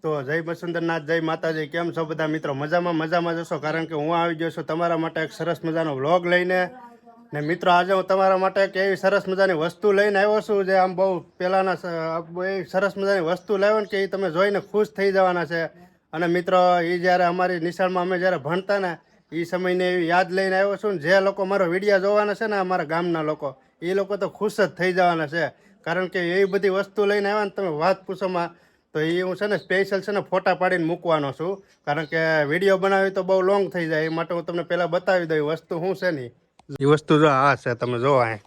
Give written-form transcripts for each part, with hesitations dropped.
તો જય વસુંધરનાથ, જય માતાજી. કેમ છો બધા મિત્રો? મજામાં જશો, કારણ કે હું આવી ગયો છું તમારા માટે એક સરસ મજાનો વ્લોગ લઈને. ને મિત્રો, આજે હું તમારા માટે એક એવી સરસ મજાની વસ્તુ લઈને આવ્યો છું જે આમ બહુ પહેલાંના એવી સરસ મજાની વસ્તુ લાવ્યો ને કે એ તમે જોઈને ખુશ થઈ જવાના છે. અને મિત્રો, એ જ્યારે અમારી નિશાળમાં અમે જ્યારે ભણતા ને એ સમયને એવી યાદ લઈને આવ્યો છું ને જે લોકો મારો વિડીયો જોવાના છે ને, અમારા ગામના લોકો, એ લોકો તો ખુશ જ થઈ જવાના છે. કારણ કે એવી બધી વસ્તુ લઈને આવ્યા ને તમે વાત પૂછોમાં. તો એ હું છે ને સ્પેશિયલ છે ને ફોટા પાડીને મૂકવાનો છું, કારણ કે વિડીયો બનાવી તો બહુ લોંગ થઈ જાય. એ માટે હું તમને પહેલાં બતાવી દઉં વસ્તુ શું છે ને. એ વસ્તુ જો આ છે, તમે જો આ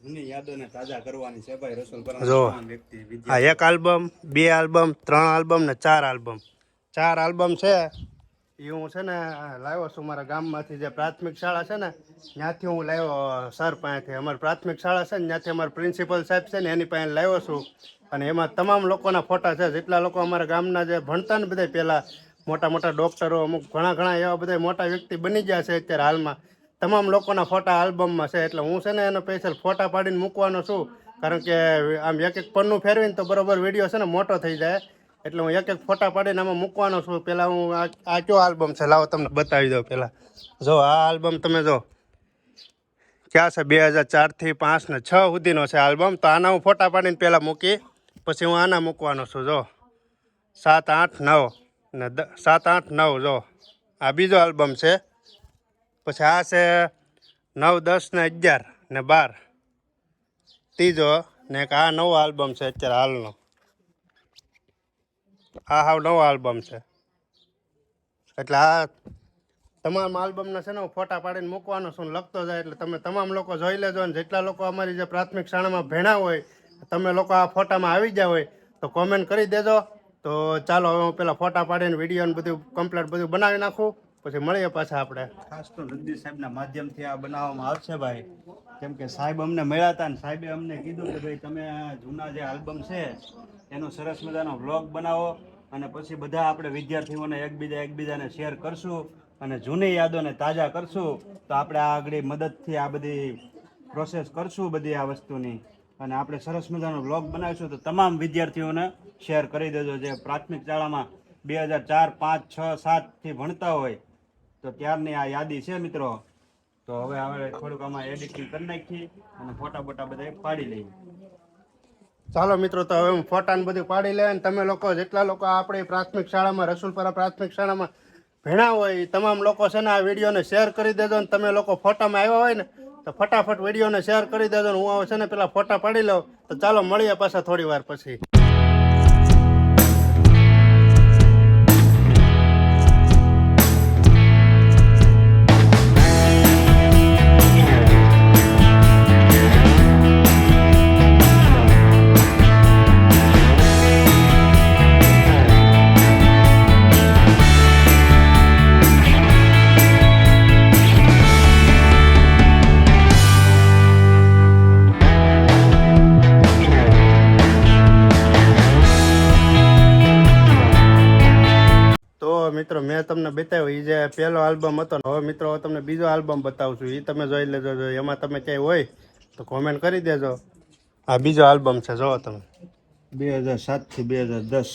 જૂની યાદોને તાજા કરવાની છે ભાઈ. જો રસોલ વ્યક્તિ આ એક આલ્બમ, 2 આલ્બમ, 3 આલ્બમ ને 4 આલ્બમ. 4 આલ્બમ છે. એ હું છે ને લાવ્યો છું મારા ગામમાંથી, જે પ્રાથમિક શાળા છે ને ત્યાંથી હું લાવ્યો. સર પાસેથી, અમારી પ્રાથમિક શાળા છે ને ત્યાંથી અમારા પ્રિન્સિપલ સાહેબ છે ને એની પાસે લાવ્યો છું. અને એમાં તમામ લોકોના ફોટા છે, જેટલા લોકો અમારા ગામના જે ભણતા ને બધા પહેલાં મોટા મોટા ડૉક્ટરો, અમુક ઘણા એવા બધા મોટા વ્યક્તિ બની ગયા છે અત્યારે હાલમાં, તમામ લોકોના ફોટા આલ્બમમાં છે. એટલે હું છે ને એનો સ્પેશિયલ ફોટા પાડીને મૂકવાનો છું, કારણ કે આમ એક પન્નું ફેરવીને તો બરાબર વિડીયો છે ને મોટો થઈ જાય. એટલે હું એક ફોટા પાડીને આમાં મૂકવાનો છું. પહેલાં હું આ કયો આલ્બમ છે લાવો તમને બતાવી દઉં. પહેલાં જો આ આલ્બમ તમે જો ક્યાં છે, 2004થી 5 ને 6 સુધીનો છે આલ્બમ. તો આના હું ફોટા પાડીને પહેલાં મૂકી, પછી હું આના મૂકવાનો છું. જો 7, 8, 9 ને 7, 8, 9 જો આ બીજો આલ્બમ છે. પછી આ છે 9, 10 ને 11 ને 12 ત્રીજો. ને એક આ નવો આલ્બમ છે અત્યારે હાલનો, આ હાવ નવો આલ્બમ છે. એટલે આ તમામ આલ્બમના છે ને હું ફોટા પાડીને મૂકવાનો છું, લખતો જાય. એટલે તમે તમામ લોકો જોઈ લેજો. ને જેટલા લોકો અમારી જે પ્રાથમિક શાળામાં ભણ્યા હોય, તમે લોકો આ ફોટામાં આવી ગયા હોય તો કોમેન્ટ કરી દેજો. તો ચાલો હવે હું પેલા ફોટા પાડીને વિડીયો બધું કમ્પ્લીટ બધું બનાવી નાખું, પછી મળીએ પાછા આપણે. ખાસ તો જગદીશ સાહેબના માધ્યમથી આ બનાવવામાં આવશે ભાઈ. કેમ કે સાહેબ અમને મળ્યા હતા ને સાહેબે અમને કીધું કે ભાઈ તમે જૂના જે આલ્બમ છે એનો સરસ મજાનો વ્લોગ બનાવો, અને પછી બધા આપણે વિદ્યાર્થીઓને એકબીજાને શેર કરશું અને જૂની યાદોને તાજા કરશું. તો આપણે આ આગળ મદદથી આ બધી પ્રોસેસ કરશું બધી આ વસ્તુની, અને આપણે સરસ મજાનો વ્લોગ બનાવીશું. તો તમામ વિદ્યાર્થીઓને શેર કરી દેજો જે પ્રાથમિક શાળામાં 2004, 5, 6, 7થી ભણતા હોય. તો ત્યારની આ યાદી છે મિત્રો. તો હવે થોડુંક આમાં એડિટિંગ કરી નાખીએ અને ફોટા બોટા બધા પાડી લઈએ. ચાલો મિત્રો, તો હવે હું ફોટાને બધું પાડી લે. અને તમે લોકો જેટલા લોકો આપણી પ્રાથમિક શાળામાં, રસુલપરા પ્રાથમિક શાળામાં ભણ્યા હોય એ તમામ લોકો છે ને આ વિડીયોને શેર કરી દેજો. ને તમે લોકો ફોટામાં આવ્યા હોય ને તો ફટાફટ વિડીયોને શેર કરી દેજો. ને હું છે ને પેલા ફોટા પાડી લઉં. તો ચાલો મળીએ પાછા થોડી વાર પછી. મિત્રો, મેં તમને બતાવ્યો એ જે પહેલો આલ્બમ હતો. હવે મિત્રો તમને બીજો આલ્બમ બતાવું છું, એ તમે જોઈ લેજો. એમાં તમે ક્યાંય હોય તો કોમેન્ટ કરી દેજો. આ બીજો આલ્બમ છે, જોવો તમે. 2007થી 2010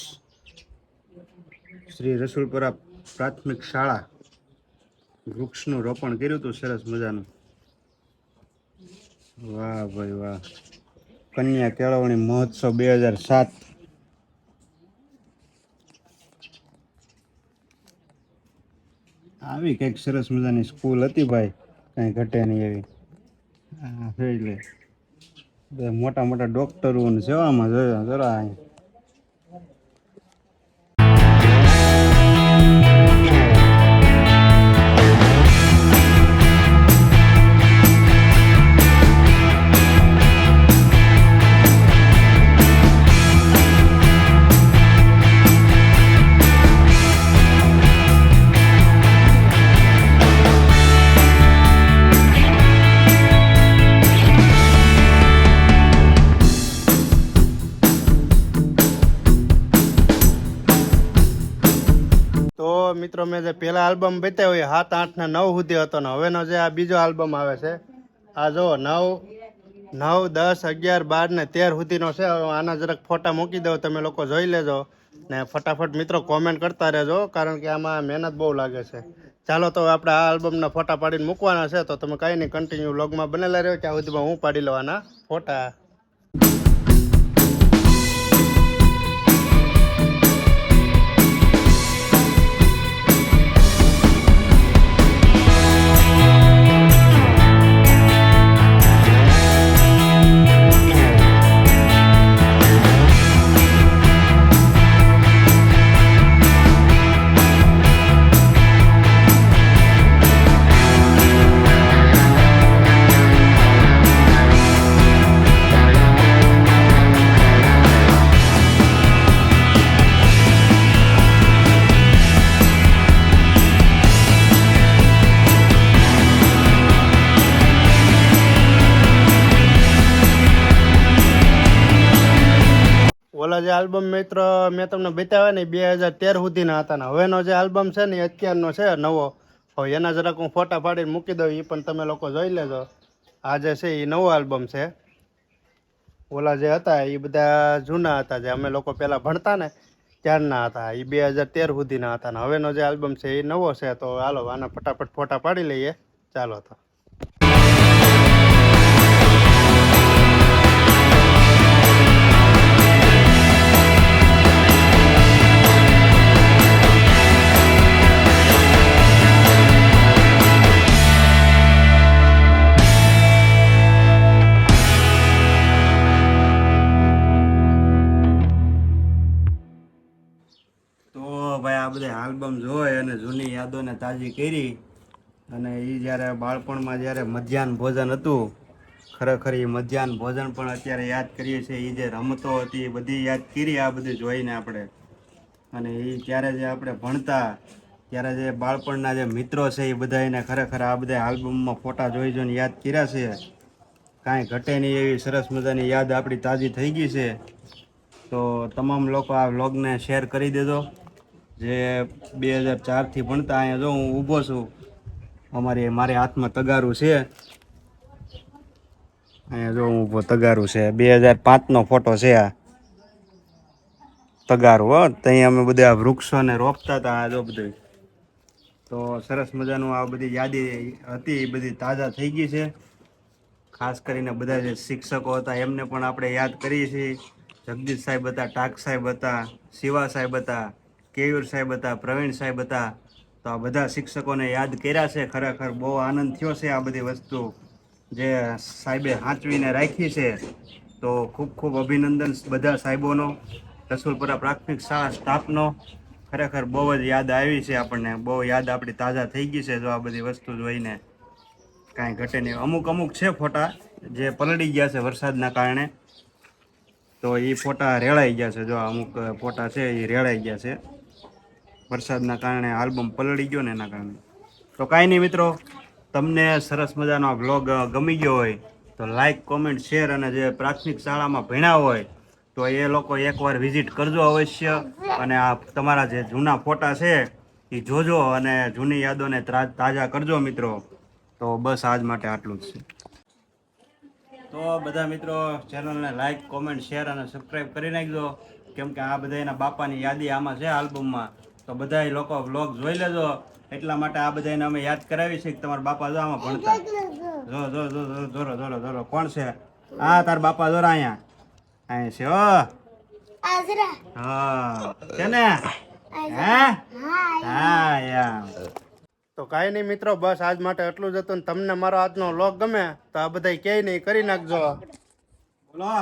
શ્રી રસુલપરા પ્રાથમિક શાળા વૃક્ષનું રોપણ કર્યું હતું સરસ મજાનું. વાહ ભાઈ વાહ. કન્યા કેળવણી મહોત્સવ 2007. આવી કંઈક સરસ મજાની સ્કૂલ હતી ભાઈ, કાંઈ ઘટે નહીં એવી. એટલે મોટા મોટા ડોક્ટરો ને સેવામાં જરા અહીં. મિત્રો, મેં જે પહેલા આલ્બમ બતાવ્યો એ 7, 8 ને 9 સુધી હતો ને હવેનો જે આ બીજો આલ્બમ આવે છે આ જો 9, 10, 11, 12 ને 13 સુધીનો છે. આના જરાક ફોટા મૂકી દઉં, તમે લોકો જોઈ લેજો. ને ફટાફટ મિત્રો કોમેન્ટ કરતા રહેજો, કારણ કે આમાં મહેનત બહુ લાગે છે. ચાલો તો આપણે આ આલ્બમના ફોટા પાડીને મૂકવાના છે, તો તમે કાંઈ નહીં કન્ટિન્યુ વ્લોગમાં બનેલા રહ્યો, ત્યાં સુધીમાં હું પાડી લેવાના ફોટા. ઓલા જે આલ્બમ મિત્ર મેં તમને બતાવ્યા ને 2013 સુધીના હતા ને હવેનો જે આલ્બમ છે ને એ અત્યારનો છે નવો. હવે એના જરાક હું ફોટા પાડીને મૂકી દઉં, એ પણ તમે લોકો જોઈ લેજો. આ જે છે એ નવો આલ્બમ છે. ઓલા જે હતા એ બધા જૂના હતા, જે અમે લોકો પહેલાં ભણતા ને ત્યારના હતા. એ 2013 સુધીના હતા ને હવેનો જે આલ્બમ છે એ નવો છે. તો હાલો આના ફટાફટ ફોટા પાડી લઈએ. ચાલો તો. ભાઈ આ બધા આલ્બમ જોઈ અને જૂની યાદોને તાજી કરી, અને એ જ્યારે બાળપણમાં જ્યારે મધ્યાહન ભોજન હતું, ખરેખર એ મધ્યાહન ભોજન પણ અત્યારે યાદ કરીએ છીએ. એ જે રમતો હતી એ બધી યાદ કરી આ બધું જોઈને આપણે. અને એ ત્યારે જે આપણે ભણતા ત્યારે જે બાળપણના જે મિત્રો છે એ બધા એને ખરેખર આ બધા આલ્બમમાં ફોટા જોઈ જોઈને યાદ કર્યા છે. કાંઈ ઘટે નહીં એવી સરસ મજાની યાદ આપણી તાજી થઈ ગઈ છે. તો તમામ લોકો આ વ્લોગને શેર કરી દેજો. જે 2004થી ભણતા, અહીંયા જો હું ઊભો છું, મારે હાથમાં તગારું છે, અહીંયા જો હું ઊભો તગારું છે, 2005નો ફોટો છે આ તગારું. હો ત્યાં અમે બધા વૃક્ષોને રોપતા હતા. આ જો બધું તો સરસ મજાનું આ બધી યાદી હતી એ બધી તાજા થઈ ગઈ છે. ખાસ કરીને બધા જે શિક્ષકો હતા એમને પણ આપણે યાદ કરીએ છીએ. જગદીશ સાહેબ હતા, ટાક સાહેબ હતા, શિવા સાહેબ હતા, કેયુર સાહેબ હતા, પ્રવીણ સાહેબ હતા. તો આ બધા શિક્ષકોને યાદ કર્યા છે. ખરેખર બહુ આનંદ થયો છે આ બધી વસ્તુ જે સાહેબે સાચવીને રાખી છે. તો ખૂબ ખૂબ અભિનંદન બધા સાહેબોનો, રસુલપુરા પ્રાથમિક શાળા સ્ટાફનો. ખરેખર બહુ જ યાદ આવી છે આપણને, બહુ યાદ આપણી તાજા થઈ ગઈ છે જો આ બધી વસ્તુ જોઈને. કાંઈ ઘટે નહીં. અમુક છે ફોટા જે પલળી ગયા છે વરસાદના કારણે, તો એ ફોટા રેળાઈ ગયા છે. જો અમુક ફોટા છે એ રેળાઈ ગયા છે વરસાદના કારણે, આલ્બમ પલળી ગયો ને એના કારણે. તો કાંઈ નહીં મિત્રો, તમને સરસ મજાનો વ્લોગ ગમી ગયો હોય તો લાઈક, કોમેન્ટ, શેર, અને જે પ્રાથમિક શાળામાં ભણ્યા હોય તો એ લોકો એકવાર વિઝિટ કરજો અવશ્ય. અને આ તમારા જે જૂના ફોટા છે એ જોજો અને જૂની યાદોને તાજા કરજો મિત્રો. તો બસ આજ માટે આટલું જ છે. તો બધા મિત્રો ચેનલને લાઈક, કોમેન્ટ, શેર અને સબસ્ક્રાઈબ કરી નાખજો, કેમ કે આ બધા એના બાપાની યાદી આમાં છે આલ્બમમાં. તો બધા લોકો વ્લોગ જોઈ લેજો, એટલા માટે આ બધાને અમે યાદ કરાવી છે કે તમારા બાપા જો આમાં ભણતા. જો જો જો જો જોરો જોરો જોરો કોણ છે? હા તાર બાપા જોરા અહીંયા છે. હો હા છે ને? હા યા. તો કાંઈ નહીં મિત્રો, બસ આજ માટે એટલું જ હતું. ને તમને મારો આજનો વ્લોગ ગમે તો આ બધા ક્યાંય નહીં કરી નાખજો. બોલો.